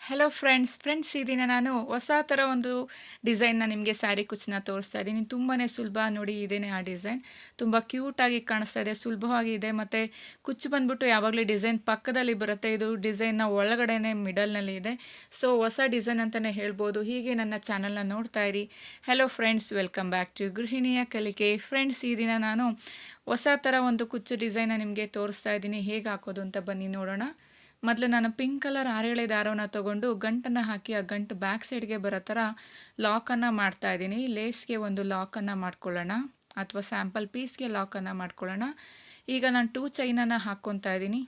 Hello friends ಈ ದಿನ ನಾನು ಹೊಸ ಥರ ಒಂದು ಡಿಸೈನ್ನ ನಿಮಗೆ ಸ್ಯಾರಿ ಕುಚ್ಚನ್ನ ತೋರಿಸ್ತಾ ಇದ್ದೀನಿ. ತುಂಬಾ ಸುಲಭ ನೋಡಿ, ಇದೇನೆ ಆ ಡಿಸೈನ್. ತುಂಬ ಕ್ಯೂಟಾಗಿ ಕಾಣಿಸ್ತಾ ಇದೆ, ಸುಲಭವಾಗಿ ಇದೆ. ಮತ್ತು ಕುಚ್ಚು ಬಂದ್ಬಿಟ್ಟು ಯಾವಾಗಲೂ ಡಿಸೈನ್ ಪಕ್ಕದಲ್ಲಿ ಬರುತ್ತೆ. ಇದು ಡಿಸೈನ್ನ ಒಳಗಡೆನೆ ಮಿಡಲ್ನಲ್ಲಿ ಇದೆ. ಸೊ ಹೊಸ ಡಿಸೈನ್ ಅಂತಲೇ ಹೇಳ್ಬೋದು. ಹೀಗೆ ನನ್ನ ಚಾನಲ್ನ ನೋಡ್ತಾ ಇರಿ. Hello friends, welcome back to ಗೃಹಿಣಿಯ ಕಲಿಕೆ. ಫ್ರೆಂಡ್ಸ್, ಈ ದಿನ ನಾನು ಹೊಸ ಥರ ಒಂದು ಕುಚ್ಚು ಡಿಸೈನ್ನ ನಿಮಗೆ ತೋರಿಸ್ತಾ ಇದ್ದೀನಿ. ಹೇಗೆ ಹಾಕೋದು ಅಂತ ಬನ್ನಿ ನೋಡೋಣ. ಮೊದಲು ನಾನು ಪಿಂಕ್ ಕಲರ್ ಆರೇಳೆ ದಾರವನ್ನು ತೊಗೊಂಡು ಗಂಟನ್ನು ಹಾಕಿ ಆ ಗಂಟು ಬ್ಯಾಕ್ ಸೈಡ್ಗೆ ಬರೋ ಥರ ಲಾಕನ್ನು ಮಾಡ್ತಾ ಇದ್ದೀನಿ. ಲೇಸ್ಗೆ ಒಂದು ಲಾಕನ್ನು ಮಾಡ್ಕೊಳ್ಳೋಣ, ಅಥವಾ ಸ್ಯಾಂಪಲ್ ಪೀಸ್ಗೆ ಲಾಕನ್ನು ಮಾಡ್ಕೊಳ್ಳೋಣ. ಈಗ ನಾನು 2 ಚೈನನ್ನು ಹಾಕ್ಕೊತಾ ಇದ್ದೀನಿ.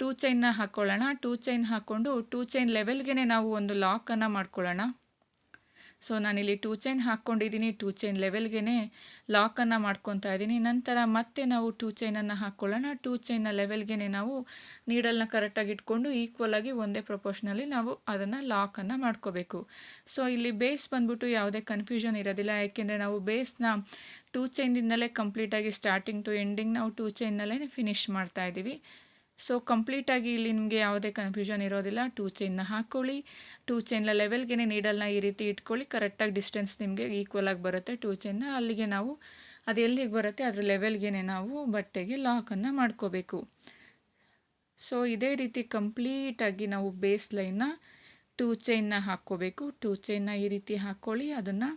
2 ಚೈನ್ನ ಹಾಕ್ಕೊಳ್ಳೋಣ. 2 ಚೈನ್ ಹಾಕ್ಕೊಂಡು 2 ಚೈನ್ ಲೆವೆಲ್ಗೆ ನಾವು ಒಂದು ಲಾಕನ್ನು ಮಾಡ್ಕೊಳ್ಳೋಣ. ಸೊ ನಾನಿಲ್ಲಿ 2 ಚೈನ್ ಹಾಕ್ಕೊಂಡಿದ್ದೀನಿ. 2 ಚೈನ್ ಲೆವೆಲ್ಗೆ ಲಾಕನ್ನು ಮಾಡ್ಕೊತಾ ಇದ್ದೀನಿ. ನಂತರ ಮತ್ತೆ ನಾವು 2 ಚೈನನ್ನು ಹಾಕ್ಕೊಳ್ಳೋಣ. 2 ಚೈನ್ನ ಲೆವೆಲ್ಗೆ ನಾವು ನೀಡಲ್ನ ಕರೆಕ್ಟಾಗಿ ಇಟ್ಕೊಂಡು ಈಕ್ವಲಾಗಿ ಒಂದೇ ಪ್ರಪೋರ್ಷನಲ್ಲಿ ನಾವು ಅದನ್ನು ಲಾಕನ್ನು ಮಾಡ್ಕೋಬೇಕು. ಸೊ ಇಲ್ಲಿ ಬೇಸ್ ಬಂದ್ಬಿಟ್ಟು ಯಾವುದೇ ಕನ್ಫ್ಯೂಷನ್ ಇರೋದಿಲ್ಲ, ಯಾಕೆಂದರೆ ನಾವು ಬೇಸ್ನ 2 ಚೈನಿಂದಲೇ ಕಂಪ್ಲೀಟಾಗಿ ಸ್ಟಾರ್ಟಿಂಗ್ ಟು ಎಂಡಿಂಗ್ ನಾವು 2 ಚೈನ್ನಲ್ಲೇ ಫಿನಿಶ್ ಮಾಡ್ತಾ ಇದ್ದೀವಿ. ಸೊ ಕಂಪ್ಲೀಟಾಗಿ ಇಲ್ಲಿ ನಿಮಗೆ ಯಾವುದೇ ಕನ್ಫ್ಯೂಷನ್ ಇರೋದಿಲ್ಲ. 2 ಚೈನ್ನ ಹಾಕ್ಕೊಳ್ಳಿ. 2 ಚೈನ್ನ ಲೆವೆಲ್ಗೆ ನೀಡಲ್ನ ಈ ರೀತಿ ಇಟ್ಕೊಳ್ಳಿ. ಕರೆಕ್ಟಾಗಿ ಡಿಸ್ಟೆನ್ಸ್ ನಿಮಗೆ ಈಕ್ವಲಾಗಿ ಬರುತ್ತೆ. 2 ಚೈನ್ನ ಅಲ್ಲಿಗೆ ನಾವು ಅದು ಎಲ್ಲಿಗೆ ಬರುತ್ತೆ ಅದ್ರ ಲೆವೆಲ್ಗೆ ನಾವು ಬಟ್ಟೆಗೆ ಲಾಕನ್ನು ಮಾಡ್ಕೋಬೇಕು. ಸೊ ಇದೇ ರೀತಿ ಕಂಪ್ಲೀಟಾಗಿ ನಾವು ಬೇಸ್ ಲೈನ್ನ 2 ಚೈನ್ನ ಹಾಕ್ಕೋಬೇಕು. 2 ಚೈನ್ನ ಈ ರೀತಿ ಹಾಕ್ಕೊಳ್ಳಿ, ಅದನ್ನು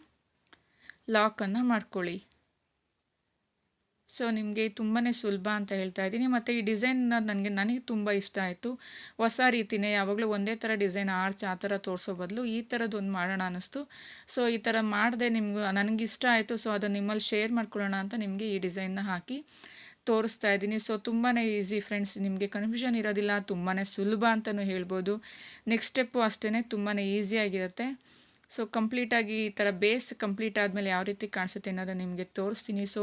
ಲಾಕನ್ನು ಮಾಡ್ಕೊಳ್ಳಿ. ಸೊ ನಿಮಗೆ ತುಂಬಾ ಸುಲಭ ಅಂತ ಹೇಳ್ತಾ ಇದ್ದೀನಿ. ಮತ್ತು ಈ ಡಿಸೈನ್ ನನಗೆ ತುಂಬ ಇಷ್ಟ ಆಯಿತು. ಹೊಸ ರೀತಿಯೇ, ಯಾವಾಗಲೂ ಒಂದೇ ಥರ ಡಿಸೈನ್ ಆರ್ಚ್ ಆ ಥರ ತೋರಿಸೋ ಬದಲು ಈ ಥರದ್ದು ಒಂದು ಮಾಡೋಣ ಅನ್ನಿಸ್ತು. ಸೊ ಈ ಥರ ಮಾಡಿದೆ, ನನಗಿಷ್ಟ ಆಯಿತು. ಸೊ ಅದನ್ನು ನಿಮ್ಮಲ್ಲಿ ಶೇರ್ ಮಾಡ್ಕೊಳ್ಳೋಣ ಅಂತ ನಿಮಗೆ ಈ ಡಿಸೈನ್ನ ಹಾಕಿ ತೋರಿಸ್ತಾ ಇದ್ದೀನಿ. ಸೊ ತುಂಬಾ ಈಸಿ ಫ್ರೆಂಡ್ಸ್, ನಿಮಗೆ ಕನ್ಫ್ಯೂಷನ್ ಇರೋದಿಲ್ಲ, ತುಂಬಾ ಸುಲಭ ಅಂತಲೂ ಹೇಳ್ಬೋದು. ನೆಕ್ಸ್ಟ್ ಸ್ಟೆಪ್ಪು ಅಷ್ಟೇ ತುಂಬಾ ಈಸಿಯಾಗಿರುತ್ತೆ. ಸೊ ಕಂಪ್ಲೀಟಾಗಿ ಈ ಥರ ಬೇಸ್ ಕಂಪ್ಲೀಟ್ ಆದಮೇಲೆ ಯಾವ ರೀತಿ ಕಾಣಿಸುತ್ತೆ ಅನ್ನೋದನ್ನು ನಿಮಗೆ ತೋರಿಸ್ತೀನಿ. So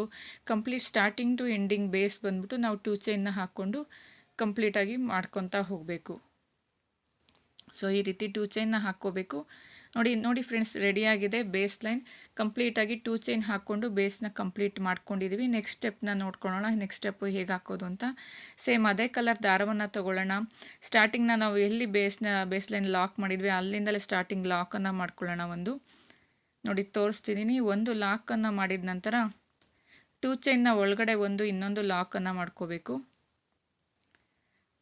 complete starting to ending base ಬಂದ್ಬಿಟ್ಟು ನಾವು 2 ಚೈನ್ನ ಹಾಕ್ಕೊಂಡು ಕಂಪ್ಲೀಟಾಗಿ ಮಾಡ್ಕೊತಾ ಹೋಗಬೇಕು. ಸೊ ಈ ರೀತಿ 2 ಚೈನ್ನ ಹಾಕ್ಕೋಬೇಕು. ನೋಡಿ ಫ್ರೆಂಡ್ಸ್, ರೆಡಿಯಾಗಿದೆ ಬೇಸ್ ಲೈನ್. ಕಂಪ್ಲೀಟಾಗಿ 2 ಚೈನ್ ಹಾಕ್ಕೊಂಡು ಬೇಸ್ನ ಕಂಪ್ಲೀಟ್ ಮಾಡ್ಕೊಂಡಿದ್ದೀವಿ. ನೆಕ್ಸ್ಟ್ ಸ್ಟೆಪ್ನ ನೋಡ್ಕೊಳ್ಳೋಣ. ನೆಕ್ಸ್ಟ್ ಸ್ಟೆಪ್ಪು ಹೇಗೆ ಹಾಕೋದು ಅಂತ. ಸೇಮ್ ಅದೇ ಕಲರ್ ದಾರವನ್ನು ತೊಗೊಳ್ಳೋಣ. ಸ್ಟಾರ್ಟಿಂಗ್ನ ನಾವು ಎಲ್ಲಿ ಬೇಸ್ ಲೈನ್ ಲಾಕ್ ಮಾಡಿದ್ವಿ ಅಲ್ಲಿಂದಲೇ ಸ್ಟಾರ್ಟಿಂಗ್ ಲಾಕನ್ನು ಮಾಡ್ಕೊಳ್ಳೋಣ. ನೋಡಿ ತೋರಿಸ್ತಿದ್ದೀನಿ. ಒಂದು ಲಾಕನ್ನು ಮಾಡಿದ ನಂತರ 2 ಚೈನ್ನ ಒಳಗಡೆ ಇನ್ನೊಂದು ಲಾಕನ್ನು ಮಾಡ್ಕೋಬೇಕು.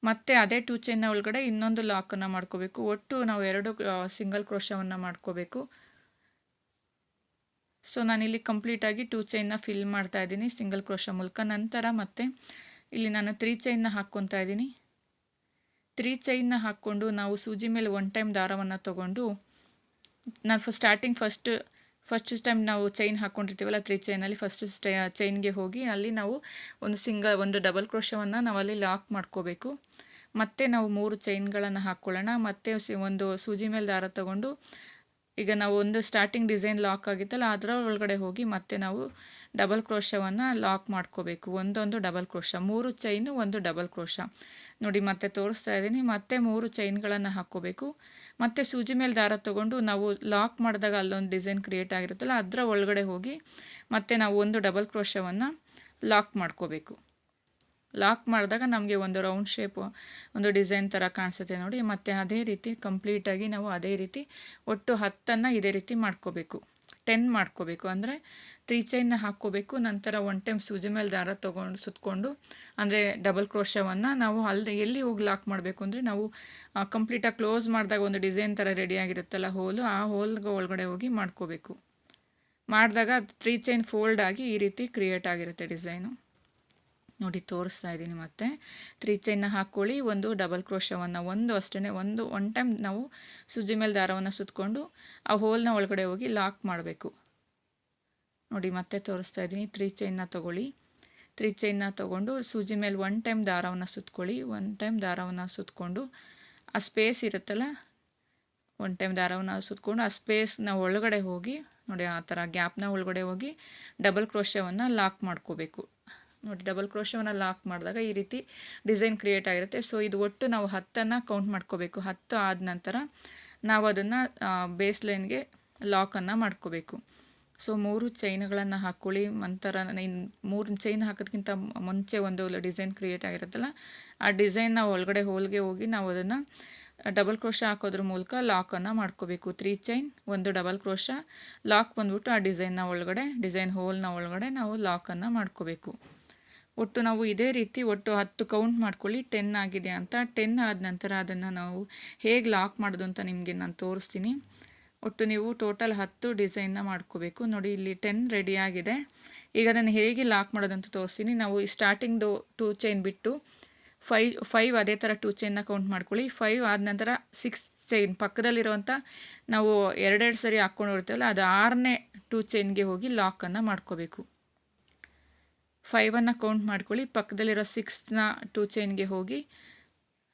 ಮತ್ತು ಅದೇ 2 ಚೈನ್ನ ಒಳಗಡೆ ಇನ್ನೊಂದು ಲಾಕನ್ನು ಮಾಡ್ಕೋಬೇಕು. ಒಟ್ಟು ನಾವು 2 ಸಿಂಗಲ್ ಕ್ರೋಶವನ್ನು ಮಾಡ್ಕೋಬೇಕು. ಸೊ ನಾನಿಲ್ಲಿ ಕಂಪ್ಲೀಟಾಗಿ 2 ಚೈನ್ನ ಫಿಲ್ ಮಾಡ್ತಾ ಇದ್ದೀನಿ ಸಿಂಗಲ್ ಕ್ರೋಶ ಮೂಲಕ. ನಂತರ ಮತ್ತೆ ಇಲ್ಲಿ ನಾನು 3 ಚೈನ್ನ ಹಾಕ್ಕೊತಾ ಇದ್ದೀನಿ. 3 ಚೈನ್ನ ಹಾಕ್ಕೊಂಡು ನಾವು ಸೂಜಿ ಮೇಲೆ 1 ಟೈಮ್ ದಾರವನ್ನು ತೊಗೊಂಡು ನಾನು ಫಸ್ಟ್ ಟೈಮ್ ನಾವು ಚೈನ್ ಹಾಕ್ಕೊಂಡಿರ್ತೀವಲ್ಲ 3 ಚೈನಲ್ಲಿ ಫಸ್ಟ್ ಚೈನ್ಗೆ ಹೋಗಿ ಅಲ್ಲಿ ನಾವು ಒಂದು ಡಬಲ್ ಕ್ರೋಶವನ್ನು ನಾವು ಅಲ್ಲಿ ಲಾಕ್ ಮಾಡ್ಕೋಬೇಕು. ಮತ್ತೆ ನಾವು 3 ಚೈನ್ಗಳನ್ನು ಹಾಕ್ಕೊಳ್ಳೋಣ. ಮತ್ತೆ ಒಂದು ಸೂಜಿ ಮೇಲೆ ದಾರ ತಗೊಂಡು ಈಗ ನಾವು ಒಂದು ಸ್ಟಾರ್ಟಿಂಗ್ ಡಿಸೈನ್ ಲಾಕ್ ಆಗಿತ್ತಲ್ಲ ಅದರ ಒಳಗಡೆ ಹೋಗಿ ಮತ್ತೆ ನಾವು ಡಬಲ್ ಕ್ರೋಶವನ್ನು ಲಾಕ್ ಮಾಡ್ಕೋಬೇಕು. ಒಂದೊಂದು ಡಬಲ್ ಕ್ರೋಶ, 3 ಚೈನು, ಒಂದು ಡಬಲ್ ಕ್ರೋಶ. ನೋಡಿ ಮತ್ತೆ ತೋರಿಸ್ತಾ ಇದ್ದೀನಿ. ಮತ್ತೆ 3 ಚೈನ್ಗಳನ್ನು ಹಾಕ್ಕೋಬೇಕು. ಮತ್ತು ಸೂಜಿ ಮೇಲೆ ದಾರ ತೊಗೊಂಡು ನಾವು ಲಾಕ್ ಮಾಡಿದಾಗ ಅಲ್ಲೊಂದು ಡಿಸೈನ್ ಕ್ರಿಯೇಟ್ ಆಗಿರುತ್ತಲ್ಲ ಅದರ ಒಳಗಡೆ ಹೋಗಿ ಮತ್ತೆ ನಾವು ಒಂದು ಡಬಲ್ ಕ್ರೋಶವನ್ನು ಲಾಕ್ ಮಾಡ್ಕೋಬೇಕು. ಲಾಕ್ ಮಾಡಿದಾಗ ನಮಗೆ ಒಂದು ರೌಂಡ್ ಶೇಪ್ ಒಂದು ಡಿಸೈನ್ ಥರ ಕಾಣಿಸುತ್ತೆ ನೋಡಿ. ಮತ್ತು ಅದೇ ರೀತಿ ಕಂಪ್ಲೀಟಾಗಿ ನಾವು ಅದೇ ರೀತಿ ಒಟ್ಟು 10 ಇದೇ ರೀತಿ ಮಾಡ್ಕೋಬೇಕು. 10 ಮಾಡ್ಕೋಬೇಕು. ಅಂದರೆ 3 ಚೈನ್ನ ಹಾಕ್ಕೋಬೇಕು. ನಂತರ 1 ಟೈಮ್ ಸೂಜಿ ಮೇಲೆ ದಾರ ಸುತ್ತಕೊಂಡು ಅಂದರೆ ಡಬಲ್ ಕ್ರೋಶವನ್ನು ನಾವು ಎಲ್ಲಿ ಹೋಗಿ ಲಾಕ್ ಮಾಡಬೇಕು ಅಂದರೆ ನಾವು ಕಂಪ್ಲೀಟಾಗಿ ಕ್ಲೋಸ್ ಮಾಡಿದಾಗ ಒಂದು ಡಿಸೈನ್ ಥರ ರೆಡಿಯಾಗಿರುತ್ತಲ್ಲ ಹೋಲು, ಆ ಹೋಲ್ಗೆ ಒಳಗಡೆ ಹೋಗಿ ಮಾಡ್ಕೋಬೇಕು. ಮಾಡಿದಾಗ 3 ಚೈನ್ ಫೋಲ್ಡ್ ಆಗಿ ಈ ರೀತಿ ಕ್ರಿಯೇಟ್ ಆಗಿರುತ್ತೆ ಡಿಸೈನು. ನೋಡಿ ತೋರಿಸ್ತಾ ಇದ್ದೀನಿ. ಮತ್ತೆ 3 ಚೈನ್ನ ಹಾಕ್ಕೊಳ್ಳಿ. ಒಂದು ಡಬಲ್ ಕ್ರೋಶವನ್ನು ಒನ್ ಟೈಮ್ ನಾವು ಸೂಜಿ ಮೇಲೆ ದಾರವನ್ನು ಸುತ್ತಕೊಂಡು ಆ ಹೋಲ್ನ ಒಳಗಡೆ ಹೋಗಿ ಲಾಕ್ ಮಾಡಬೇಕು. ನೋಡಿ ಮತ್ತೆ ತೋರಿಸ್ತಾ ಇದ್ದೀನಿ. 3 ಚೈನ್ನ ತೊಗೊಳ್ಳಿ. 3 ಚೈನ್ನ ತೊಗೊಂಡು ಸೂಜಿ ಮೇಲೆ 1 ಟೈಮ್ ದಾರವನ್ನು ಸುತ್ತಕೊಳ್ಳಿ. 1 ಟೈಮ್ ದಾರವನ್ನು ಸುತ್ತಕೊಂಡು ಆ ಸ್ಪೇಸ್ ಇರುತ್ತಲ್ಲ 1 ಟೈಮ್ ದಾರವನ್ನು ಸುತ್ತಕೊಂಡು ಆ ಸ್ಪೇಸ್ನ ಒಳಗಡೆ ಹೋಗಿ ನೋಡಿ ಆ ಥರ ಗ್ಯಾಪ್ನ ಒಳಗಡೆ ಹೋಗಿ ಡಬಲ್ ಕ್ರೋಶವನ್ನು ಲಾಕ್ ಮಾಡ್ಕೋಬೇಕು. ನೋಡಿ ಡಬಲ್ ಕ್ರೋಶವನ್ನು ಲಾಕ್ ಮಾಡಿದಾಗ ಈ ರೀತಿ ಡಿಸೈನ್ ಕ್ರಿಯೇಟ್ ಆಗಿರುತ್ತೆ. ಸೊ ಇದು ಒಟ್ಟು ನಾವು 10 ಕೌಂಟ್ ಮಾಡ್ಕೋಬೇಕು. 10 ಆದ ನಂತರ ನಾವು ಅದನ್ನು ಬೇಸ್ ಲೈನ್ಗೆ ಲಾಕನ್ನು ಮಾಡ್ಕೋಬೇಕು. ಸೊ 3 ಚೈನ್ಗಳನ್ನು ಹಾಕ್ಕೊಳ್ಳಿ. ನಂತರ 3 ಚೈನ್ ಹಾಕೋದಕ್ಕಿಂತ ಮುಂಚೆ ಒಂದು ಡಿಸೈನ್ ಕ್ರಿಯೇಟ್ ಆಗಿರುತ್ತಲ್ಲ ಆ ಡಿಸೈನ್ನ ಒಳಗಡೆ ಹೋಲ್ಗೆ ಹೋಗಿ ನಾವು ಅದನ್ನು ಡಬಲ್ ಕ್ರೋಶ ಹಾಕೋದ್ರ ಮೂಲಕ ಲಾಕನ್ನು ಮಾಡ್ಕೋಬೇಕು. 3 ಚೈನ್, ಒಂದು ಡಬಲ್ ಕ್ರೋಶ, ಲಾಕ್ ಬಂದ್ಬಿಟ್ಟು ಆ ಡಿಸೈನ್ನ ಒಳಗಡೆ, ಡಿಸೈನ್ ಹೋಲ್ನ ಒಳಗಡೆ ನಾವು ಲಾಕನ್ನು ಮಾಡ್ಕೋಬೇಕು. ಒಟ್ಟು ನಾವು ಇದೇ ರೀತಿ ಒಟ್ಟು 10 ಕೌಂಟ್ ಮಾಡ್ಕೊಳ್ಳಿ. 10 ಆಗಿದೆ ಅಂತ. 10 ಆದ ನಂತರ ಅದನ್ನು ನಾವು ಹೇಗೆ ಲಾಕ್ ಮಾಡೋದು ಅಂತ ನಿಮಗೆ ನಾನು ತೋರಿಸ್ತೀನಿ. ಒಟ್ಟು ನೀವು ಟೋಟಲ್ 10 ಡಿಸೈನ್ನ ಮಾಡ್ಕೋಬೇಕು. ನೋಡಿ ಇಲ್ಲಿ 10 ರೆಡಿ ಆಗಿದೆ. ಈಗ ಅದನ್ನು ಹೇಗೆ ಲಾಕ್ ಮಾಡೋದು ಅಂತ ತೋರಿಸ್ತೀನಿ. ನಾವು ಸ್ಟಾರ್ಟಿಂಗ್ದು 2 ಚೈನ್ ಬಿಟ್ಟು 5 ಅದೇ ಥರ 2 ಚೈನ್ನ ಕೌಂಟ್ ಮಾಡ್ಕೊಳ್ಳಿ. 5 ಆದ ನಂತರ 6 ಚೈನ್ ಪಕ್ಕದಲ್ಲಿರುವಂಥ ನಾವು ಎರಡೆರಡು ಸರಿ ಹಾಕ್ಕೊಂಡು ಇರ್ತೇವಲ್ಲ, ಅದು 6ನೇ 2 ಚೈನ್ಗೆ ಹೋಗಿ ಲಾಕನ್ನು ಮಾಡ್ಕೋಬೇಕು. 5ಅನ್ನು ಕೌಂಟ್ ಮಾಡ್ಕೊಳ್ಳಿ, ಪಕ್ಕದಲ್ಲಿರೋ 6ನ 2 ಚೈನ್ಗೆ ಹೋಗಿ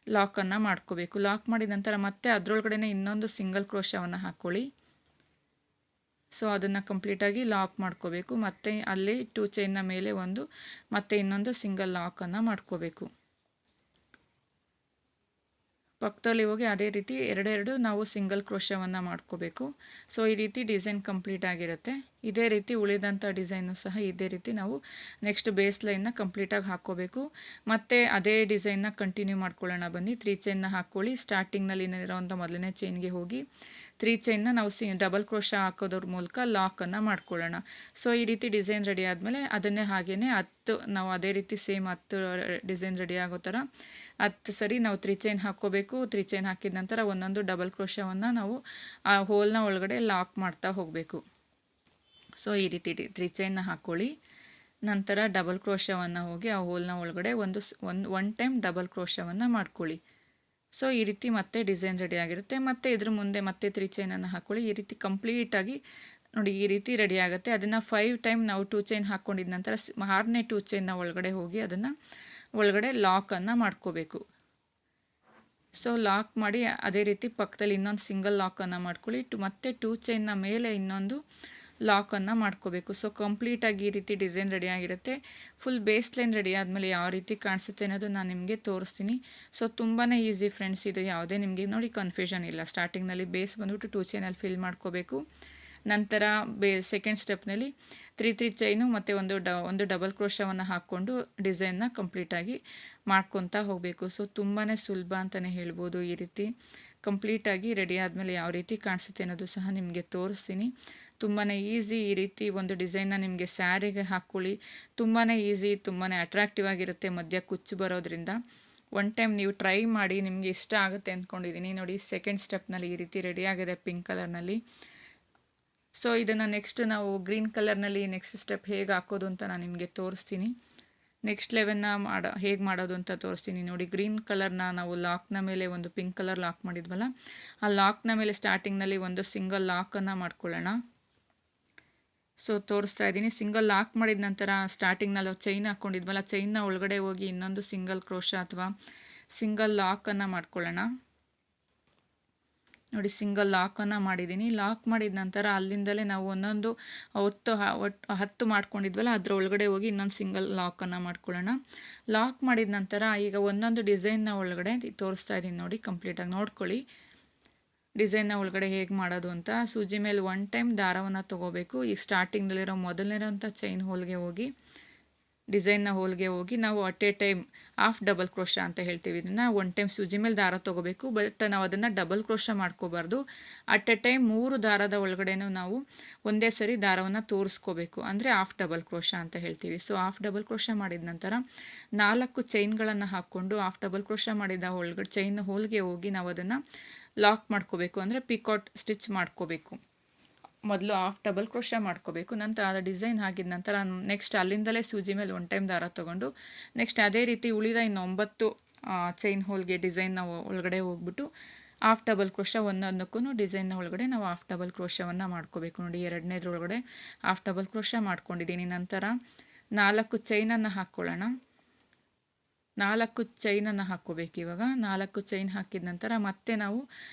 ಲಾಕನ್ನು ಮಾಡ್ಕೋಬೇಕು. ಲಾಕ್ ಮಾಡಿದ ನಂತರ ಮತ್ತೆ ಅದರೊಳಗಡೆ ಇನ್ನೊಂದು ಸಿಂಗಲ್ ಕ್ರೋಶವನ್ನು ಹಾಕ್ಕೊಳ್ಳಿ. ಸೊ ಅದನ್ನು ಕಂಪ್ಲೀಟಾಗಿ ಲಾಕ್ ಮಾಡ್ಕೋಬೇಕು. ಮತ್ತು ಅಲ್ಲಿ 2 ಚೈನ್ನ ಮೇಲೆ ಒಂದು ಮತ್ತೆ ಇನ್ನೊಂದು ಸಿಂಗಲ್ ಲಾಕನ್ನು ಮಾಡ್ಕೋಬೇಕು. ಪಕ್ಕದಲ್ಲಿ ಹೋಗಿ ಅದೇ ರೀತಿ ಎರಡೆರಡು ನಾವು ಸಿಂಗಲ್ ಕ್ರೋಶವನ್ನು ಮಾಡ್ಕೋಬೇಕು. ಸೊ ಈ ರೀತಿ ಡಿಸೈನ್ ಕಂಪ್ಲೀಟ್ ಆಗಿರುತ್ತೆ. ಇದೇ ರೀತಿ ಉಳಿದಂಥ ಡಿಸೈನು ಸಹ ಇದೇ ರೀತಿ ನಾವು ನೆಕ್ಸ್ಟ್ ಬೇಸ್ ಲೈನ್ನ ಕಂಪ್ಲೀಟಾಗಿ ಹಾಕ್ಕೋಬೇಕು. ಮತ್ತು ಅದೇ ಡಿಸೈನ್ನ ಕಂಟಿನ್ಯೂ ಮಾಡ್ಕೊಳ್ಳೋಣ ಬನ್ನಿ. 3 ಚೈನ್ನ ಹಾಕ್ಕೊಳ್ಳಿ. ಸ್ಟಾರ್ಟಿಂಗ್ನಲ್ಲಿ ಇರೋವಂಥ ಮೊದಲನೇ ಚೈನ್ಗೆ ಹೋಗಿ 3 ಚೈನ್ನ ನಾವು ಡಬಲ್ ಕ್ರೋಶ ಹಾಕೋದ್ರ ಮೂಲಕ ಲಾಕನ್ನು ಮಾಡ್ಕೊಳ್ಳೋಣ. ಸೊ ಈ ರೀತಿ ಡಿಸೈನ್ ರೆಡಿ ಆದಮೇಲೆ ಅದನ್ನೇ ಹಾಗೇ 10 ನಾವು ಅದೇ ರೀತಿ ಸೇಮ್ 10 ಡಿಸೈನ್ ರೆಡಿ ಆಗೋ ಥರ 10 ಸರಿ ನಾವು 3 ಚೈನ್ ಹಾಕ್ಕೋಬೇಕು. 3 ಚೈನ್ ಹಾಕಿದ ನಂತರ ಒಂದೊಂದು ಡಬಲ್ ಕ್ರೋಶವನ್ನು ನಾವು ಆ ಹೋಲ್ನ ಒಳಗಡೆ ಲಾಕ್ ಮಾಡ್ತಾ ಹೋಗಬೇಕು. ಸೊ ಈ ರೀತಿ 3 ಚೈನ್ನ ಹಾಕ್ಕೊಳ್ಳಿ. ನಂತರ ಡಬಲ್ ಕ್ರೋಶವನ್ನು ಹೋಗಿ ಆ ಹೋಲ್ನ ಒಳಗಡೆ ಒನ್ ಟೈಮ್ ಡಬಲ್ ಕ್ರೋಶವನ್ನು ಮಾಡ್ಕೊಳ್ಳಿ. ಸೊ ಈ ರೀತಿ ಮತ್ತೆ ಡಿಸೈನ್ ರೆಡಿ ಆಗಿರುತ್ತೆ. ಮತ್ತು ಇದ್ರ ಮುಂದೆ ಮತ್ತೆ 3 ಚೈನನ್ನು ಹಾಕ್ಕೊಳ್ಳಿ. ಈ ರೀತಿ ಕಂಪ್ಲೀಟಾಗಿ ನೋಡಿ ಈ ರೀತಿ ರೆಡಿ ಆಗುತ್ತೆ. ಅದನ್ನು 5 ಟೈಮ್ ನಾವು 2 ಚೈನ್ ಹಾಕ್ಕೊಂಡಿದ ನಂತರ 6ನೇ 2 ಚೈನ್ನ ಒಳಗಡೆ ಹೋಗಿ ಅದನ್ನು ಒಳಗಡೆ ಲಾಕನ್ನು ಮಾಡ್ಕೋಬೇಕು. ಸೊ ಲಾಕ್ ಮಾಡಿ ಅದೇ ರೀತಿ ಪಕ್ಕದಲ್ಲಿ ಇನ್ನೊಂದು ಸಿಂಗಲ್ ಲಾಕನ್ನು ಮಾಡ್ಕೊಳ್ಳಿ. ಮತ್ತೆ 2 ಚೈನ್ನ ಮೇಲೆ ಇನ್ನೊಂದು ಲಾಕನ್ನು ಮಾಡ್ಕೋಬೇಕು. ಸೊ ಕಂಪ್ಲೀಟಾಗಿ ಈ ರೀತಿ ಡಿಸೈನ್ ರೆಡಿ ಆಗಿರುತ್ತೆ. ಫುಲ್ ಬೇಸ್ ಲೈನ್ ರೆಡಿ ಆದಮೇಲೆ ಯಾವ ರೀತಿ ಕಾಣಿಸುತ್ತೆ ಅನ್ನೋದು ನಾನು ನಿಮಗೆ ತೋರಿಸ್ತೀನಿ. ಸೊ ತುಂಬಾ ಈಸಿ ಫ್ರೆಂಡ್ಸ್, ಇದು ಯಾವುದೇ ನಿಮಗೆ ನೋಡಿ ಕನ್ಫ್ಯೂಷನ್ ಇಲ್ಲ. ಸ್ಟಾರ್ಟಿಂಗ್ನಲ್ಲಿ ಬೇಸ್ ಬಂದ್ಬಿಟ್ಟು 2 ಚೈನಲ್ಲಿ ಫಿಲ್ ಮಾಡ್ಕೋಬೇಕು. ನಂತರ ಸೆಕೆಂಡ್ ಸ್ಟೆಪ್ನಲ್ಲಿ 3 ಚೈನು ಮತ್ತು ಒಂದು ಡಬಲ್ ಕ್ರೋಶವನ್ನು ಹಾಕ್ಕೊಂಡು ಡಿಸೈನ್ನ ಕಂಪ್ಲೀಟಾಗಿ ಮಾಡ್ಕೊತಾ ಹೋಗಬೇಕು. ಸೊ ತುಂಬಾ ಸುಲಭ ಅಂತಲೇ ಹೇಳ್ಬೋದು. ಈ ರೀತಿ ಕಂಪ್ಲೀಟಾಗಿ ರೆಡಿ ಆದಮೇಲೆ ಯಾವ ರೀತಿ ಕಾಣಿಸುತ್ತೆ ಅನ್ನೋದು ಸಹ ನಿಮಗೆ ತೋರಿಸ್ತೀನಿ. ತುಂಬಾ ಈಸಿ. ಈ ರೀತಿ ಒಂದು ಡಿಸೈನ್ನ ನಿಮಗೆ ಸ್ಯಾರಿಗೆ ಹಾಕ್ಕೊಳ್ಳಿ. ತುಂಬಾ ಈಸಿ, ತುಂಬಾ ಅಟ್ರಾಕ್ಟಿವ್ ಆಗಿರುತ್ತೆ. ಮಧ್ಯ ಕುಚ್ಚು ಬರೋದ್ರಿಂದ ಒನ್ ಟೈಮ್ ನೀವು ಟ್ರೈ ಮಾಡಿ, ನಿಮಗೆ ಇಷ್ಟ ಆಗುತ್ತೆ ಅಂದ್ಕೊಂಡಿದ್ದೀನಿ. ನೋಡಿ ಸೆಕೆಂಡ್ ಸ್ಟೆಪ್ನಲ್ಲಿ ಈ ರೀತಿ ರೆಡಿ ಆಗಿದೆ ಪಿಂಕ್ ಕಲರ್ನಲ್ಲಿ. ಸೊ ಇದನ್ನು ನೆಕ್ಸ್ಟ್ ನಾವು ಗ್ರೀನ್ ಕಲರ್ನಲ್ಲಿ ನೆಕ್ಸ್ಟ್ ಸ್ಟೆಪ್ ಹೇಗೆ ಹಾಕೋದು ಅಂತ ನಾನು ನಿಮಗೆ ತೋರಿಸ್ತೀನಿ. ನೆಕ್ಸ್ಟ್ ಲೆವೆನ್ನ ಹೇಗೆ ಮಾಡೋದು ಅಂತ ತೋರಿಸ್ತೀನಿ. ನೋಡಿ ಗ್ರೀನ್ ಕಲರ್ನ ನಾವು ಲಾಕ್ನ ಮೇಲೆ ಒಂದು ಪಿಂಕ್ ಕಲರ್ ಲಾಕ್ ಮಾಡಿದ್ವಲ್ಲ, ಆ ಲಾಕ್ನ ಮೇಲೆ ಸ್ಟಾರ್ಟಿಂಗ್ನಲ್ಲಿ ಒಂದು ಸಿಂಗಲ್ ಲಾಕನ್ನು ಮಾಡ್ಕೊಳ್ಳೋಣ. ಸೊ ತೋರಿಸ್ತಾ ಇದ್ದೀನಿ. ಸಿಂಗಲ್ ಲಾಕ್ ಮಾಡಿದ ನಂತರ ಸ್ಟಾರ್ಟಿಂಗ್ನಲ್ಲಿ ಚೈನ್ ಹಾಕ್ಕೊಂಡಿದ್ವಲ್ಲ, ಚೈನ್ನ ಒಳಗಡೆ ಹೋಗಿ ಇನ್ನೊಂದು ಸಿಂಗಲ್ ಕ್ರೋಶ ಅಥವಾ ಸಿಂಗಲ್ ಲಾಕನ್ನು ಮಾಡ್ಕೊಳ್ಳೋಣ. ನೋಡಿ ಸಿಂಗಲ್ ಲಾಕನ್ನು ಮಾಡಿದ್ದೀನಿ. ಲಾಕ್ ಮಾಡಿದ ನಂತರ ಅಲ್ಲಿಂದಲೇ ನಾವು ಒಂದೊಂದು 10 ಮಾಡ್ಕೊಂಡಿದ್ವಲ್ಲ ಅದರ ಒಳಗಡೆ ಹೋಗಿ ಇನ್ನೊಂದು ಸಿಂಗಲ್ ಲಾಕನ್ನು ಮಾಡ್ಕೊಳ್ಳೋಣ. ಲಾಕ್ ಮಾಡಿದ ನಂತರ ಈಗ ಒಂದೊಂದು ಡಿಸೈನ್ನ ಒಳಗಡೆ ತೋರಿಸ್ತಾ ಇದ್ದೀನಿ ನೋಡಿ, ಕಂಪ್ಲೀಟಾಗಿ ನೋಡ್ಕೊಳ್ಳಿ ಡಿಸೈನ್ನ ಒಳಗಡೆ ಹೇಗೆ ಮಾಡೋದು ಅಂತ. ಸೂಜಿ ಮೇಲೆ 1 ಟೈಮ್ ದಾರವನ್ನು ತೊಗೋಬೇಕು. ಈಗ ಸ್ಟಾರ್ಟಿಂಗ್ನಲ್ಲಿರೋ ಮೊದಲನೇರೋಂಥ ಚೈನ್ ಹೋಲ್ಗೆ ಹೋಗಿ ಡಿಸೈನ್ನ ಹೋಲ್ಗೆ ಹೋಗಿ ನಾವು at a time half double crochet ಅಂತ ಹೇಳ್ತೀವಿ. ಇದನ್ನು 1 ಟೈಮ್ ಸೂಜಿ ಮೇಲೆ ದಾರ ತೊಗೋಬೇಕು. ಬಟ್ ನಾವು ಅದನ್ನು ಡಬಲ್ ಕ್ರೋಶ ಮಾಡ್ಕೋಬಾರ್ದು. ಅಟ್ ಎ ಟೈಮ್ 3 ದಾರದ ಒಳಗಡೆನೂ ನಾವು ಒಂದೇ ಸರಿ ದಾರವನ್ನು ತೋರಿಸ್ಕೋಬೇಕು. ಅಂದರೆ ಹಾಫ್ ಡಬಲ್ ಕ್ರೋಶ ಅಂತ ಹೇಳ್ತೀವಿ. ಸೊ ಹಾಫ್ ಡಬಲ್ ಕ್ರೋಶ ಮಾಡಿದ ನಂತರ 4 ಚೈನ್ಗಳನ್ನು ಹಾಕ್ಕೊಂಡು ಹಾಫ್ ಡಬಲ್ ಕ್ರೋಶ ಮಾಡಿದ ಒಳಗಡೆ ಚೈನ್ ಹೋಲ್ಗೆ ಹೋಗಿ ನಾವು ಅದನ್ನು ಲಾಕ್ ಮಾಡ್ಕೋಬೇಕು. ಅಂದರೆ ಪಿಕಾಟ್ ಸ್ಟಿಚ್ ಮಾಡ್ಕೋಬೇಕು. ಮೊದಲು ಹಾಫ್ ಡಬಲ್ ಕ್ರೋಶ ಮಾಡ್ಕೋಬೇಕು. ನಂತರ ಅದು ಡಿಸೈನ್ ಆಗಿದ ನಂತರ ನೆಕ್ಸ್ಟ್ ಅಲ್ಲಿಂದಲೇ ಸೂಜಿ ಮೇಲೆ 1 ಟೈಮ್ ದಾರ ತೊಗೊಂಡು ನೆಕ್ಸ್ಟ್ ಅದೇ ರೀತಿ ಉಳಿದ ಇನ್ನು 9 ಚೈನ್ ಹೋಲ್ಗೆ ಡಿಸೈನ್ನ ಒಳಗಡೆ ಹೋಗ್ಬಿಟ್ಟು ಹಾಫ್ ಡಬಲ್ ಕ್ರೋಶ ಒಂದೊಂದಕ್ಕೂ ಡಿಸೈನ್ನ ಒಳಗಡೆ ನಾವು ಹಾಫ್ ಡಬಲ್ ಕ್ರೋಶವನ್ನು ಮಾಡ್ಕೋಬೇಕು. ನೋಡಿ ಎರಡನೇದ್ರೊಳಗಡೆ ಹಾಫ್ ಡಬಲ್ ಕ್ರೋಶ ಮಾಡ್ಕೊಂಡಿದ್ದೀನಿ. ನಂತರ 4 ಚೈನನ್ನು ಹಾಕ್ಕೊಳ್ಳೋಣ. 4 ಚೈನನ್ನು ಹಾಕ್ಕೋಬೇಕು. ಇವಾಗ 4 ಚೈನ್ ಹಾಕಿದ ನಂತರ ಮತ್ತೆ ನಾವು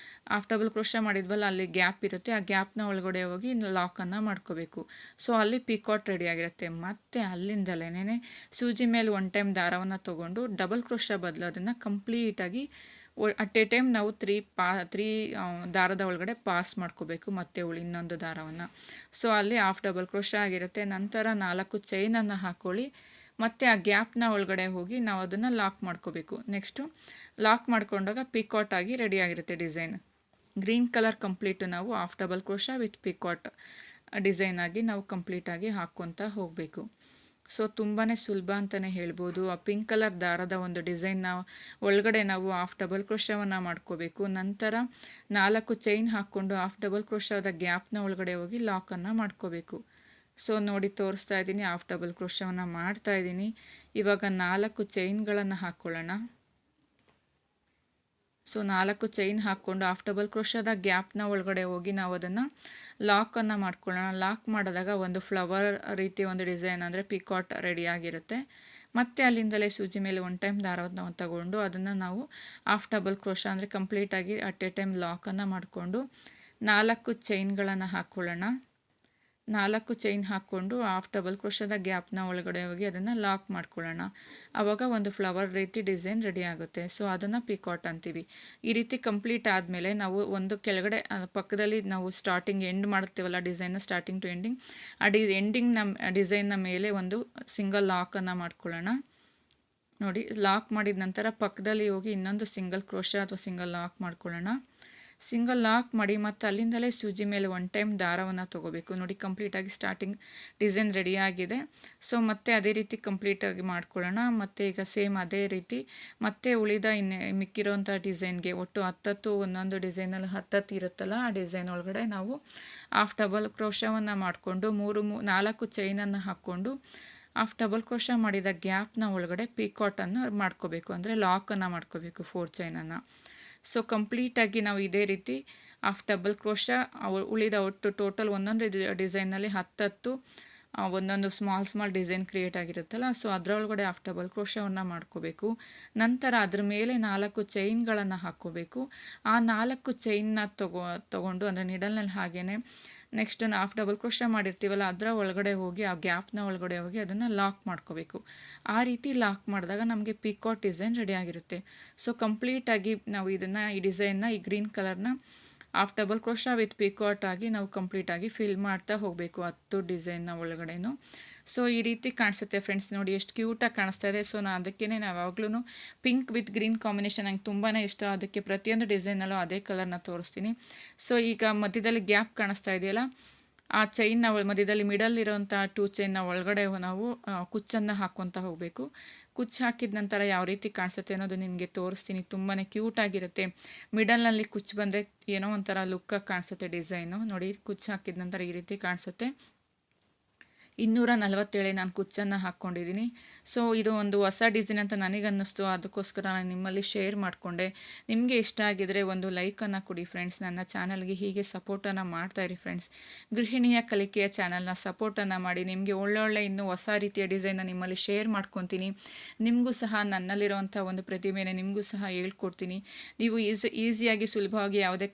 ಹಾಫ್ ಡಬಲ್ ಕ್ರೋಶ ಮಾಡಿದ್ವಲ್ಲ, ಅಲ್ಲಿ ಗ್ಯಾಪ್ ಇರುತ್ತೆ. ಆ ಗ್ಯಾಪ್ನ ಒಳಗಡೆ ಹೋಗಿ ಲಾಕನ್ನು ಮಾಡ್ಕೋಬೇಕು. ಸೊ ಅಲ್ಲಿ ಪಿಕಾಟ್ ರೆಡಿ ಆಗಿರುತ್ತೆ. ಮತ್ತು ಅಲ್ಲಿಂದಲೇ ಸೂಜಿ ಮೇಲೆ 1 ಟೈಮ್ ದಾರವನ್ನು ತೊಗೊಂಡು ಡಬಲ್ ಕ್ರೋಶ ಬದಲು ಅದನ್ನು ಕಂಪ್ಲೀಟಾಗಿ ಅಟ್ ಎ ಟೈಮ್ ನಾವು 3 ದಾರದ ಒಳಗಡೆ ಪಾಸ್ ಮಾಡ್ಕೋಬೇಕು. ಮತ್ತೆ ಇನ್ನೊಂದು ದಾರವನ್ನು. ಸೊ ಅಲ್ಲಿ ಹಾಫ್ ಡಬಲ್ ಕ್ರೋಶ ಆಗಿರುತ್ತೆ. ನಂತರ 4 ಚೈನನ್ನು ಹಾಕ್ಕೊಳ್ಳಿ. ಮತ್ತು ಆ ಗ್ಯಾಪ್ನ ಒಳಗಡೆ ಹೋಗಿ ನಾವು ಅದನ್ನು ಲಾಕ್ ಮಾಡ್ಕೋಬೇಕು. ನೆಕ್ಸ್ಟು ಲಾಕ್ ಮಾಡ್ಕೊಂಡಾಗ ಪಿಕಾಟ್ ಆಗಿ ರೆಡಿಯಾಗಿರುತ್ತೆ ಡಿಸೈನ್. ಗ್ರೀನ್ ಕಲರ್ ಕಂಪ್ಲೀಟು ನಾವು half double crochet with picot design ಆಗಿ ನಾವು ಕಂಪ್ಲೀಟಾಗಿ ಹಾಕ್ಕೊತಾ ಹೋಗಬೇಕು. ಸೊ ತುಂಬಾ ಸುಲಭ ಅಂತಲೇ ಹೇಳ್ಬೋದು. ಆ ಪಿಂಕ್ ಕಲರ್ ದಾರದ ಒಂದು ಡಿಸೈನ್ನ ಒಳಗಡೆ ನಾವು ಹಾಫ್ ಡಬಲ್ ಕ್ರೋಶವನ್ನು ಮಾಡ್ಕೋಬೇಕು. ನಂತರ 4 ಚೈನ್ ಹಾಕ್ಕೊಂಡು ಹಾಫ್ ಡಬಲ್ ಕ್ರೋಶದ ಗ್ಯಾಪ್ನ ಒಳಗಡೆ ಹೋಗಿ ಲಾಕನ್ನು ಮಾಡ್ಕೋಬೇಕು. ಸೊ ನೋಡಿ ತೋರಿಸ್ತಾ ಇದ್ದೀನಿ, ಹಾಫ್ ಡಬಲ್ ಕ್ರೋಶವನ್ನು ಮಾಡ್ತಾ ಇದ್ದೀನಿ. ಇವಾಗ 4 ಚೈನ್ಗಳನ್ನು ಹಾಕ್ಕೊಳ್ಳೋಣ. ಸೊ 4 ಚೈನ್ ಹಾಕ್ಕೊಂಡು ಹಾಫ್ ಡಬಲ್ ಕ್ರೋಶದ ಗ್ಯಾಪ್ನ ಒಳಗಡೆ ಹೋಗಿ ನಾವು ಅದನ್ನು ಲಾಕನ್ನು ಮಾಡ್ಕೊಳ್ಳೋಣ. ಲಾಕ್ ಮಾಡಿದಾಗ ಒಂದು ಫ್ಲವರ್ ರೀತಿ ಒಂದು ಡಿಸೈನ್ ಅಂದರೆ ಪಿಕಾಟ್ ರೆಡಿಯಾಗಿರುತ್ತೆ. ಮತ್ತು ಅಲ್ಲಿಂದಲೇ ಸೂಜಿ ಮೇಲೆ 1 ಟೈಮ್ ದಾರವನ್ನು ನಾವು ತಗೊಂಡು ಅದನ್ನು ನಾವು ಹಾಫ್ ಡಬಲ್ ಕ್ರೋಶ ಅಂದರೆ ಕಂಪ್ಲೀಟಾಗಿ ಅಟ್ ಎ ಟೈಮ್ ಲಾಕನ್ನು ಮಾಡಿಕೊಂಡು 4 ಚೈನ್ಗಳನ್ನು ಹಾಕ್ಕೊಳ್ಳೋಣ. 4 ಚೈನ್ ಹಾಕ್ಕೊಂಡು ಹಾಫ್ ಡಬಲ್ ಕ್ರೋಶದ ಗ್ಯಾಪ್ನ ಒಳಗಡೆ ಹೋಗಿ ಅದನ್ನು ಲಾಕ್ ಮಾಡ್ಕೊಳ್ಳೋಣ. ಆವಾಗ ಒಂದು ಫ್ಲವರ್ ರೀತಿ ಡಿಸೈನ್ ರೆಡಿ ಆಗುತ್ತೆ. ಸೊ ಅದನ್ನು ಪಿಕಾಟ್ ಅಂತೀವಿ. ಈ ರೀತಿ ಕಂಪ್ಲೀಟ್ ಆದಮೇಲೆ ನಾವು ಒಂದು ಕೆಳಗಡೆ ಪಕ್ಕದಲ್ಲಿ ನಾವು ಸ್ಟಾರ್ಟಿಂಗ್ ಎಂಡ್ ಮಾಡ್ತೀವಲ್ಲ ಡಿಸೈನ್ನ, ಸ್ಟಾರ್ಟಿಂಗ್ ಟು ಎಂಡಿಂಗ್, ಆ ಎಂಡಿಂಗ್ ಡಿಸೈನ್ನ ಮೇಲೆ ಒಂದು ಸಿಂಗಲ್ ಲಾಕನ್ನು ಮಾಡ್ಕೊಳ್ಳೋಣ. ನೋಡಿ, ಲಾಕ್ ಮಾಡಿದ ನಂತರ ಪಕ್ಕದಲ್ಲಿ ಹೋಗಿ ಇನ್ನೊಂದು ಸಿಂಗಲ್ ಕ್ರೋಶ ಅಥವಾ ಸಿಂಗಲ್ ಲಾಕ್ ಮಾಡ್ಕೊಳ್ಳೋಣ. ಸಿಂಗಲ್ ಲಾಕ್ ಮಾಡಿ ಮತ್ತು ಅಲ್ಲಿಂದಲೇ ಸೂಜಿ ಮೇಲೆ 1 ಟೈಮ್ ದಾರವನ್ನು ತೊಗೋಬೇಕು. ನೋಡಿ ಕಂಪ್ಲೀಟಾಗಿ ಸ್ಟಾರ್ಟಿಂಗ್ ಡಿಸೈನ್ ರೆಡಿಯಾಗಿದೆ. ಸೊ ಮತ್ತೆ ಅದೇ ರೀತಿ ಕಂಪ್ಲೀಟಾಗಿ ಮಾಡ್ಕೊಳ್ಳೋಣ. ಮತ್ತು ಈಗ ಸೇಮ್ ಅದೇ ರೀತಿ ಮತ್ತೆ ಉಳಿದ ಮಿಕ್ಕಿರೋಂಥ ಡಿಸೈನ್ಗೆ ಒಟ್ಟು 10 ಒಂದೊಂದು ಡಿಸೈನಲ್ಲಿ 10 ಇರುತ್ತಲ್ಲ, ಆ ಡಿಸೈನ್ ಒಳಗಡೆ ನಾವು ಹಾಫ್ ಡಬಲ್ ಕ್ರೋಶವನ್ನು ಮಾಡಿಕೊಂಡು 4 ಚೈನನ್ನು ಹಾಕ್ಕೊಂಡು ಹಾಫ್ ಡಬಲ್ ಕ್ರೋಶ ಮಾಡಿದ ಗ್ಯಾಪ್ನ ಒಳಗಡೆ ಪಿಕಾಟನ್ನು ಮಾಡ್ಕೋಬೇಕು, ಅಂದರೆ ಲಾಕನ್ನು ಮಾಡ್ಕೋಬೇಕು 4 ಚೈನನ್ನು. ಸೊ ಕಂಪ್ಲೀಟಾಗಿ ನಾವು ಇದೇ ರೀತಿ ಹಾಫ್ ಡಬಲ್ ಕ್ರೋಶ ಉಳಿದ ಒಟ್ಟು ಟೋಟಲ್ ಒಂದೊಂದು ಡಿಸೈನಲ್ಲಿ 10 ಒಂದೊಂದು ಸ್ಮಾಲ್ ಡಿಸೈನ್ ಕ್ರಿಯೇಟ್ ಆಗಿರುತ್ತಲ್ಲ, ಸೊ ಅದರೊಳಗಡೆ ಹಾಫ್ ಡಬಲ್ ಕ್ರೋಶವನ್ನು ಮಾಡ್ಕೋಬೇಕು. ನಂತರ ಅದ್ರ ಮೇಲೆ 4 ಚೈನ್ಗಳನ್ನು ಹಾಕ್ಕೋಬೇಕು. ಆ 4 ಚೈನ್ನ ತಗೊಂಡು ಅಂದರೆ ನಿಡಲ್ನಲ್ಲಿ ಹಾಗೇ ನೆಕ್ಸ್ಟ್ ಹಾಫ್ ಡಬಲ್ ಕ್ರೋಶ ಮಾಡಿರ್ತೀವಲ್ಲ ಅದರ ಒಳಗಡೆ ಹೋಗಿ ಆ ಗ್ಯಾಪ್ನ ಒಳಗಡೆ ಹೋಗಿ ಅದನ್ನು ಲಾಕ್ ಮಾಡ್ಕೋಬೇಕು. ಆ ರೀತಿ ಲಾಕ್ ಮಾಡಿದಾಗ ನಮಗೆ ಪಿಕಾಟ್ ಡಿಸೈನ್ ರೆಡಿಯಾಗಿರುತ್ತೆ. ಸೊ ಕಂಪ್ಲೀಟಾಗಿ ನಾವು ಈ ಡಿಸೈನ್ನ ಈ ಗ್ರೀನ್ ಕಲರ್ನ half double crochet with picot ಆಗಿ ನಾವು ಕಂಪ್ಲೀಟಾಗಿ ಫಿಲ್ ಮಾಡ್ತಾ ಹೋಗಬೇಕು 10 ಡಿಸೈನ್ನ ಒಳಗಡೆನೂ. ಸೊ ಈ ರೀತಿ ಕಾಣಿಸುತ್ತೆ ಫ್ರೆಂಡ್ಸ್. ನೋಡಿ ಎಷ್ಟು ಕ್ಯೂಟಾಗಿ ಕಾಣಿಸ್ತಾ ಇದೆ. ಸೊ ಅದಕ್ಕೇ ನಾವು ಯಾವಾಗಲೂ ಪಿಂಕ್ ವಿತ್ ಗ್ರೀನ್ ಕಾಂಬಿನೇಷನ್ ನಂಗೆ ತುಂಬಾ ಇಷ್ಟ. ಅದಕ್ಕೆ ಪ್ರತಿಯೊಂದು ಡಿಸೈನಲ್ಲೂ ಅದೇ ಕಲರ್ನ ತೋರಿಸ್ತೀನಿ. ಸೊ ಈಗ ಮಧ್ಯದಲ್ಲಿ ಗ್ಯಾಪ್ ಕಾಣಿಸ್ತಾ ಇದೆಯಲ್ಲ, ಆ ಚೈನ್ನ ಮಧ್ಯದಲ್ಲಿ ಮಿಡಲ್ ಇರೋಂಥ 2 ಚೈನ್ನ ಒಳಗಡೆ ನಾವು ಕುಚ್ಚನ್ನು ಹಾಕ್ಕೊತಾ ಹೋಗಬೇಕು. ಕುಚ್ಚು ಹಾಕಿದ ನಂತರ ಯಾವ ರೀತಿ ಕಾಣಿಸುತ್ತೆ ಅನ್ನೋದು ನಿಮಗೆ ತೋರಿಸ್ತೀನಿ. ತುಂಬಾ ಕ್ಯೂಟಾಗಿರುತ್ತೆ. ಮಿಡಲ್ನಲ್ಲಿ ಕುಚ್ಚು ಬಂದರೆ ಏನೋ ಒಂಥರ ಲುಕ್ಕಾಗಿ ಕಾಣಿಸುತ್ತೆ ಡಿಸೈನು. ನೋಡಿ, ಕುಚ್ಚು ಹಾಕಿದ ನಂತರ ಈ ರೀತಿ ಕಾಣಿಸುತ್ತೆ. 247 ನಾನು ಕುಚ್ಚನ್ನು ಹಾಕ್ಕೊಂಡಿದ್ದೀನಿ. ಸೊ ಇದು ಒಂದು ಹೊಸ ಡಿಸೈನ್ ಅಂತ ನನಗನ್ನಿಸ್ತು, ಅದಕ್ಕೋಸ್ಕರ ನಾನು ನಿಮ್ಮಲ್ಲಿ ಶೇರ್ ಮಾಡಿಕೊಂಡೆ. ನಿಮಗೆ ಇಷ್ಟ ಆಗಿದರೆ ಒಂದು ಲೈಕನ್ನು ಕೊಡಿ ಫ್ರೆಂಡ್ಸ್. ನನ್ನ ಚಾನಲ್ಗೆ ಹೀಗೆ ಸಪೋರ್ಟನ್ನು ಮಾಡ್ತಾಯಿರಿ ಫ್ರೆಂಡ್ಸ್. ಗೃಹಿಣಿಯ ಕಲಿಕೆಯ ಚಾನಲ್ನ ಸಪೋರ್ಟನ್ನು ಮಾಡಿ. ನಿಮಗೆ ಒಳ್ಳೊಳ್ಳೆ ಇನ್ನೂ ಹೊಸ ರೀತಿಯ ಡಿಸೈನ್ನ ನಿಮ್ಮಲ್ಲಿ ಶೇರ್ ಮಾಡ್ಕೊತೀನಿ. ನಿಮಗೂ ಸಹ ನನ್ನಲ್ಲಿರೋವಂಥ ಒಂದು ಪ್ರತಿಭೆನೇ ನಿಮಗೂ ಸಹ ಹೇಳ್ಕೊಡ್ತೀನಿ. ನೀವು ಈಸಿಯಾಗಿ ಸುಲಭವಾಗಿ ಯಾವುದೇ